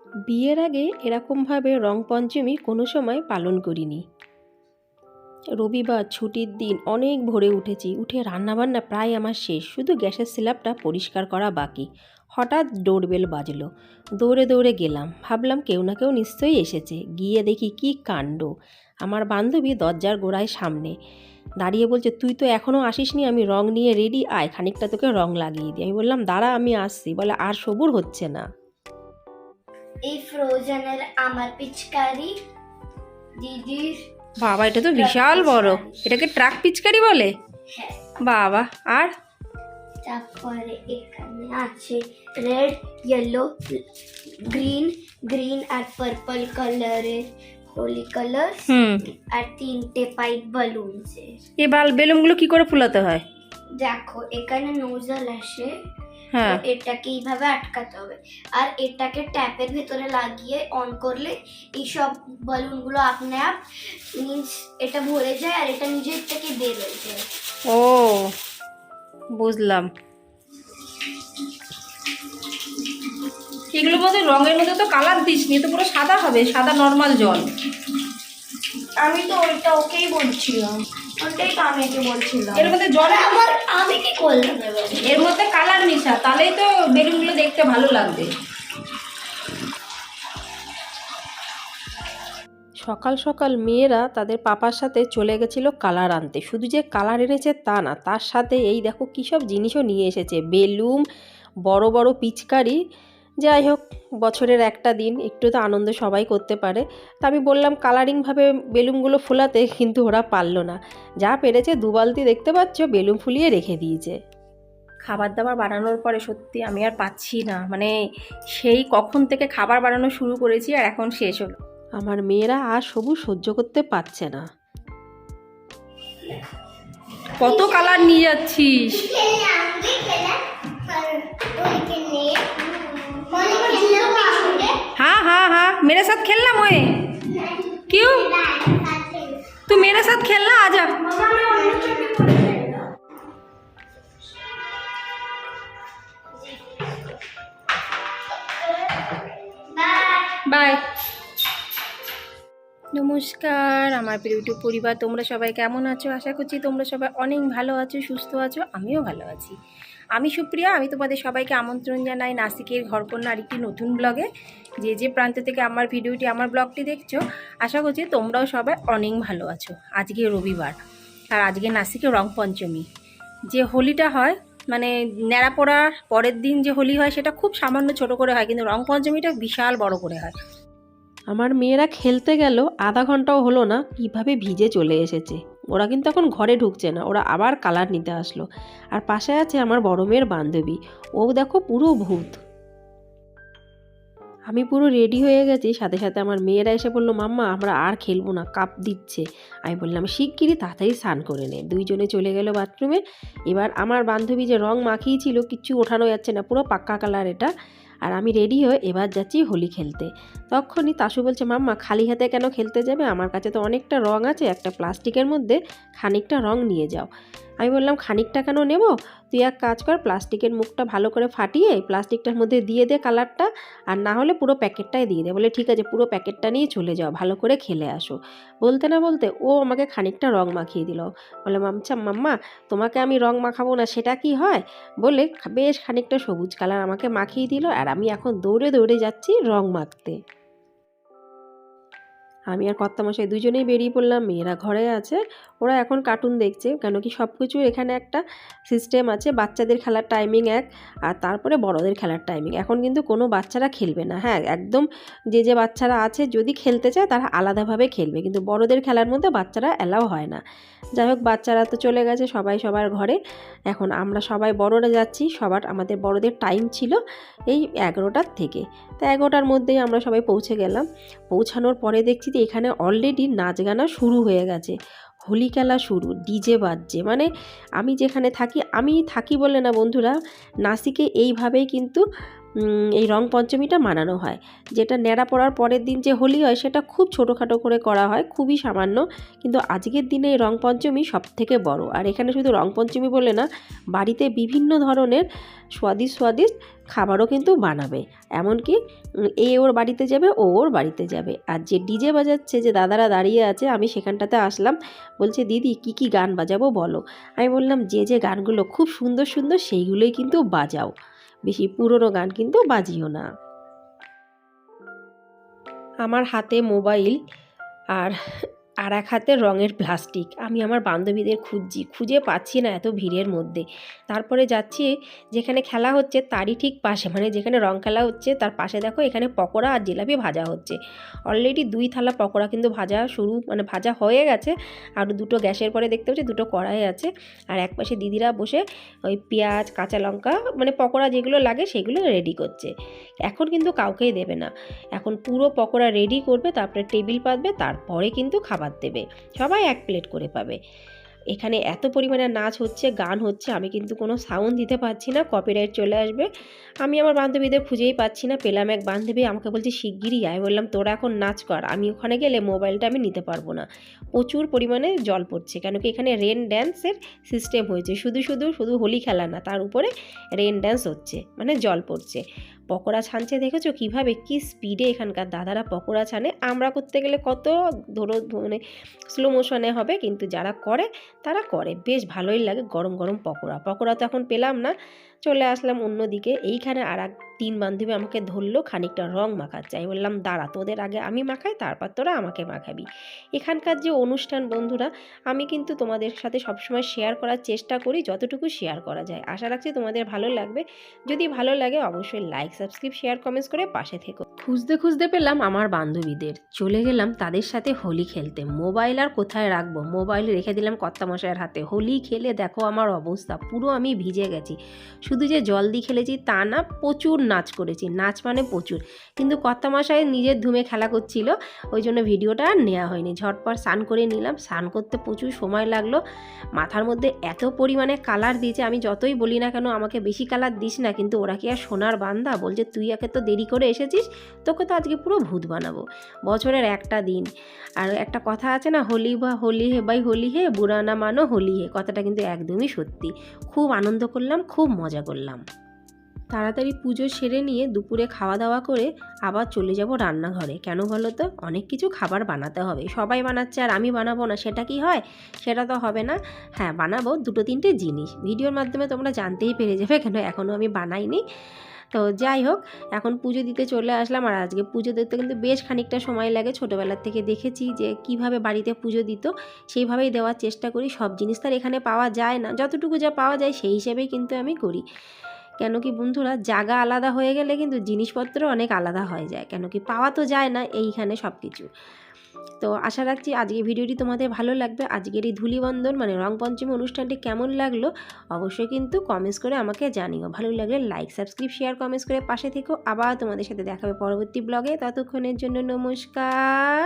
বিয়ের আগে এরকমভাবে রং পঞ্চমী কোনো সময় পালন করিনি। রবিবার ছুটির দিন অনেক ভোরে উঠেছি, উঠে রান্নাবান্না প্রায় আমার শেষ, শুধু গ্যাসের স্ল্যাবটা পরিষ্কার করা বাকি। হঠাৎ ডোরবেল বাজলো, দৌড়ে দৌড়ে গেলাম, ভাবলাম কেউ না কেউ নিশ্চয়ই এসেছে। গিয়ে দেখি কি কাণ্ড! আমার বান্ধবী দরজার গোড়ায় সামনে দাঁড়িয়ে বলছে, তুই তো এখনও আসিসনি, আমি রং নিয়ে রেডি, আয় খানিকটা তোকে রং লাগিয়ে দিই। আমি বললাম দাঁড়া, আমি আসছি। বলে আর সবুর হচ্ছে না। এই ফ্রোজেনের আমার পিচকারি দিদির। বাবা, এটা তো বিশাল বড়। এটাকে ট্রাক পিচকারি বলে? হ্যাঁ। বাবা, আর তারপরে এখানে আছে রেড, ইয়েলো, গ্রিন আর পার্পল কালারের হোলি কালার। আর 3টে পাইপ বালুনস। এই বেলুনগুলো কি করে ফুলাতে হয়? দেখো এখানে নোজল আসে, হ্যাঁ, এটাকে এইভাবে আটকাতে হবে, আর এটাকে ট্যাপের ভেতরে লাগিয়ে অন করলে এইসব বালুনগুলো আপনা আপ মিন্স এটা ভরে যায় আর এটা নিজের থেকে বের হয়ে যায়। ও বুঝলাম। এগুলো মধ্যে রঙের মধ্যে তো কালার দিসনি, তো পুরো সাদা হবে, সাদা নর্মাল জল। আমি তো ওইটা ওকেই বলছিলাম, ওটাই তো আমি একে বলছিলাম। এর মধ্যে জল, আমি কি করলাম এবার? এর মধ্যে কালার মিশা, তাহলেই তো বেলুনগুলো দেখতে ভালো লাগবে। সকাল সকাল মেয়েরা তাদের পাপার সাথে চলে গেছিলো কালার আনতে। শুধু যে কালার এনেছে তা না, তার সাথে এই দেখো কী সব জিনিসও নিয়ে এসেছে, বেলুন, বড় বড় পিচকারি। যাই হোক, বছরের একটা দিন একটু তো আনন্দ সবাই করতে পারে। তা আমি বললাম কালারিংভাবে বেলুনগুলো ফোলাতে, কিন্তু ওরা পারলো না। যা পেরেছে 2 বালতি দেখতে পাচ্ছ বেলুন ফুলিয়ে রেখে দিয়েছে। খাবার দাবার বানানোর পরে সত্যি আমি আর পাচ্ছি না, মানে সেই কখন থেকে খাবার বানানো শুরু করেছি আর এখন শেষ হলো। আমার মেয়েরা আর সবুজ সহ্য করতে পারছে না। কত কালার নিয়ে যাচ্ছিস? हाँ हाँ हाँ, मेरे साथ खेलना मोए। क्यों? तू मेरे साथ खेलना, आजा। बाय। নমস্কার আমার প্রিয় ইউটিউব পরিবার, তোমরা সবাই কেমন আছো? আশা করছি তোমরা সবাই অনেক ভালো আছো, সুস্থ আছো। আমিও ভালো আছি। আমি সুপ্রিয়া, আমি তোমাদের সবাইকে আমন্ত্রণ জানাই নাসিকের ঘরকন্যা আরেকটি নতুন ব্লগে। যে যে প্রান্ত থেকে আমার ভিডিওটি, আমার ব্লগটি দেখছো, আশা করছি তোমরাও সবাই অনেক ভালো আছো। আজকে রবিবার, আর আজকে নাসিকে রং পঞ্চমী। যে হোলিটা হয়, মানে ন্যাড়া পড়ার পরের দিন যে হোলি হয়, সেটা খুব সামান্য ছোট করে হয়, কিন্তু রং পঞ্চমীটা বিশাল বড় করে হয়। আমার মেয়েরা খেলতে গেল, আধা ঘন্টাও হলো না কীভাবে ভিজে চলে এসেছে। ওরা কিন্তু এখন ঘরে ঢুকছে না, ওরা আবার কালার নিতে আসলো। আর পাশে আছে আমার বড় মেয়ের বান্ধবী, ও দেখো পুরো ভূত। আমি পুরো রেডি হয়ে গেছি, সাথে সাথে আমার মেয়েরা এসে বললো, মাম্মা আমরা আর খেলবো না, কাপ দিচ্ছে। আমি বললাম শিগগিরই তাড়াতাড়ি স্নান করে নে। দুইজনে চলে গেল বাথরুমে। এবার আমার বান্ধবী যে রং মাখিয়েছিল, কিচ্ছু ওঠানো যাচ্ছে না, পুরো পাক্কা কালার এটা। আর আমি রেডি হয়ে এবার যাচ্ছি হোলি খেলতে। তখনই তাসু বলছে, মাম্মা খালি হাতে কেন খেলতে যাবে? আমার কাছে তো অনেকটা রং আছে, একটা প্লাস্টিকের মধ্যে খানিকটা রং নিয়ে যাও। আমি বললাম খানিকটা কেন নেব? তুই এক কাজ কর, প্লাস্টিকের মুখটা ভালো করে ফাটিয়ে প্লাস্টিকটার মধ্যে দিয়ে দে কালারটা, আর না হলে পুরো প্যাকেটটাই দিয়ে দে। বলে ঠিক আছে, পুরো প্যাকেটটা নিয়ে চলে যাও, ভালো করে খেলে আসো। বলতে না বলতে ও আমাকে খানিকটা রং মাখিয়ে দিল। বলে মাম্মা তোমাকে আমি রং মাখাবো না সেটা কি হয়? বলে বেশ খানিকটা সবুজ কালার আমাকে মাখিয়ে দিল, আর আমি এখন দৌড়ে দৌড়ে যাচ্ছি রং মাখতে। আমি আর কর্তামশাই দুজনেই বেরিয়ে পড়লাম। মেয়েরা ঘরে আছে, ওরা এখন কার্টুন দেখছে। কেন কি সব কিছু এখানে একটা সিস্টেম আছে, বাচ্চাদের খেলার টাইমিং এক, আর তারপরে বড়দের খেলার টাইমিং। এখন কিন্তু কোনো বাচ্চারা খেলবে না, হ্যাঁ একদম যে যে বাচ্চারা আছে যদি খেলতে চায় তারা আলাদাভাবে খেলবে, কিন্তু বড়দের খেলার মধ্যে বাচ্চারা অ্যালাও হয় না। যাই হোক, বাচ্চারা তো চলে গেছে সবাই সবার ঘরে। এখন আমরা সবাই বড়রা যাচ্ছি। আমাদের বড়দের টাইম ছিল এই 11টার থেকে, তো 11টার মধ্যেই আমরা সবাই পৌঁছে গেলাম। পৌঁছানোর পরে দেখছি যে এখানে অলরেডি নাচ গানা শুরু হয়ে গেছে, হোলি খেলা শুরু, ডিজে বাজছে। মানে আমি যেখানে থাকি, আমি থাকি বলে না বন্ধুরা, নাসিকে এইভাবেই কিন্তু এই রং পঞ্চমীটা মানানো হয়। যেটা ন্যাড়া পড়ার পরের দিন যে হোলি হয় সেটা খুব ছোটোখাটো করে করা হয়, খুবই সামান্য। কিন্তু আজকের দিনে এই রং পঞ্চমী সবথেকে বড়। আর এখানে শুধু রং পঞ্চমী বলে না, বাড়িতে বিভিন্ন ধরনের স্বাদিষ্ট খাবারও কিন্তু বানাবে। এমনকি এ ওর বাড়িতে যাবে, ও ওর বাড়িতে যাবে। আর যে ডিজে বাজাচ্ছে, যে দাদারা দাঁড়িয়ে আছে, আমি সেখানটাতে আসলাম। বলছে দিদি কি কি গান বাজাবো বলো। আমি বললাম যে গানগুলো খুব সুন্দর সুন্দর সেইগুলোই কিন্তু বাজাও, বেশি পুরনো গান কিন্তু বাজিও না। আমার হাতে মোবাইল আর এক হাতে রঙের প্লাস্টিক। আমি আমার বান্ধবীদের খুঁজে পাচ্ছি না এত ভিড়ের মধ্যে। তারপরে যাচ্ছি যেখানে খেলা হচ্ছে তারই ঠিক পাশে, মানে যেখানে রং খেলা হচ্ছে তার পাশে দেখো এখানে পকোড়া আর জিলাপি ভাজা হচ্ছে। অলরেডি 2 থালা পকোড়া কিন্তু ভাজা হয়ে গেছে। আর দুটো গ্যাসের পরে দেখতে পাচ্ছি দুটো কড়াই আছে। আর এক পাশে দিদিরা বসে ওই পেঁয়াজ কাঁচা লঙ্কা মানে পকোড়া যেগুলো লাগে সেগুলো রেডি করছে। এখন কিন্তু কাউকেই দেবে না, এখন পুরো পকোড়া রেডি করবে, তারপরে টেবিল পাতবে, তারপরে কিন্তু খাবার দেবে। সবাই 1 প্লেট করে পাবে। এখানে এত পরিমাণে নাচ হচ্ছে, গান হচ্ছে, আমি কিন্তু কোনো সাউন্ড দিতে পারছি না, কপিরাইট চলে আসবে। আমি আমার বান্ধবীদের খুঁজেই পাচ্ছি না। পেলাম এক বান্ধবী, আমাকে বলছে শিগগিরই আয়। বললাম তোরা এখন নাচ কর, আমি ওখানে গেলে মোবাইলটা আমি নিতে পারবো না। প্রচুর পরিমাণে জল পড়ছে, কেন কি এখানে রেন ড্যান্সের সিস্টেম হয়েছে। শুধু হোলি খেলা না, তার উপরে রেন ড্যান্স হচ্ছে, মানে জল পড়ছে। পকোড়া ছানছে দেখেছো কীভাবে, কী স্পিডে এখানকার দাদারা পকোড়া ছানে। আমরা করতে গেলে কত মানে স্লো মোশনে হবে, কিন্তু যারা করে তারা করে, বেশ ভালোই লাগে। গরম গরম পকোড়া তো এখন পেলাম না, চলে আসলাম অন্যদিকে। এইখানে আর 3 বান্ধবী আমাকে ধরলো, খানিকটা রং মাখাচ্ছে। আমি বললাম দাঁড়া, তোদের আগে আমি মাখাই, তারপর তোরা আমাকে মাখাবি। এখানকার যে অনুষ্ঠান বন্ধুরা, আমি কিন্তু তোমাদের সাথে সবসময় শেয়ার করার চেষ্টা করি, যতটুকু শেয়ার করা যায়। আশা রাখছি তোমাদের ভালো লাগবে। যদি ভালো লাগে অবশ্যই লাইক, সাবস্ক্রাইব, শেয়ার, কমেন্টস করে পাশে থেকো। খুঁজতে পেলাম আমার বান্ধবীদের, চলে গেলাম তাদের সাথে হোলি খেলতে। মোবাইল আর কোথায় রাখবো, মোবাইল রেখে দিলাম কর্তামশাইয়ের হাতে। হোলি খেলে দেখো আমার অবস্থা, পুরো আমি ভিজে গেছি। শুধু যে জল দিয়ে খেলেছি তা না, প্রচুর নাচ করেছি, নাচ মানে প্রচুর। কিন্তু কর্তামশাই নিজের ধুমে খেলা করছিল, ওই জন্য ভিডিওটা আর নেওয়া হয়নি। ঝটপট স্নান করে নিলাম, স্নান করতে প্রচুর সময় লাগলো। মাথার মধ্যে এত পরিমাণে কালার দিয়েছে, আমি যতই বলি না কেন আমাকে বেশি কালার দিস না, কিন্তু ওরা কি আর সোনার বান্দা। বলছে তুই একে তো দেরি করে এসেছিস, তোকে তো আজকে পুরো ভূত বানাবো। বছরের একটা দিন, আর একটা কথা আছে না, হোলি হে বাই হোলি হে, বুড়া না মানো হোলি হে, কথাটা কিন্তু একদমই সত্যি। খুব আনন্দ করলাম, খুব মজা করলাম। তাড়াতাড়ি পুজো সেরে নিয়ে দুপুরে খাওয়া দাওয়া করে আবার চলে যাব রান্নাঘরে। কেন বলো তো, অনেক কিছু খাবার বানাতে হবে। সবাই বানাচ্ছে আর আমি বানাবো না, সেটা কি হয়? সেটা তো হবে না। হ্যাঁ, বানাবো 2-3টে জিনিস, ভিডিওর মাধ্যমে তোমরা জানতেই পেরে যাবে, কেন এখনও আমি বানাইনি। তো যাই হোক, এখন পুজো দিতে চলে আসলাম। আর আজকে পুজো দিতে কিন্তু বেশ খানিকটা সময় লাগে। ছোটোবেলার থেকে দেখেছি যে কিভাবে বাড়িতে পুজো দিত, সেইভাবেই দেওয়ার চেষ্টা করি। সব জিনিস তার এখানে পাওয়া যায় না, যতটুকু যা পাওয়া যায় সেই হিসেবেই কিন্তু আমি করি। কেন কি বন্ধুরা, জায়গা আলাদা হয়ে গেলে কিন্তু জিনিসপত্র অনেক আলাদা হয়ে যায়, কেন কি পাওয়া তো যায় না এইখানে সব কিছু। তো আশা রাখছি আজকের ভিডিওটি তোমাদের ভালো লাগবে। আজকের এই ধূলিবন্ধন মানে রং পঞ্চমী অনুষ্ঠানটি কেমন লাগলো অবশ্যই কিন্তু কমেন্টস করে আমাকে জানিও। ভালো লাগলে লাইক, সাবস্ক্রাইব, শেয়ার, কমেন্টস করে পাশে থেকো। আবার তোমাদের সাথে দেখা হবে পরবর্তী ব্লগে। ততক্ষণের জন্য নমস্কার।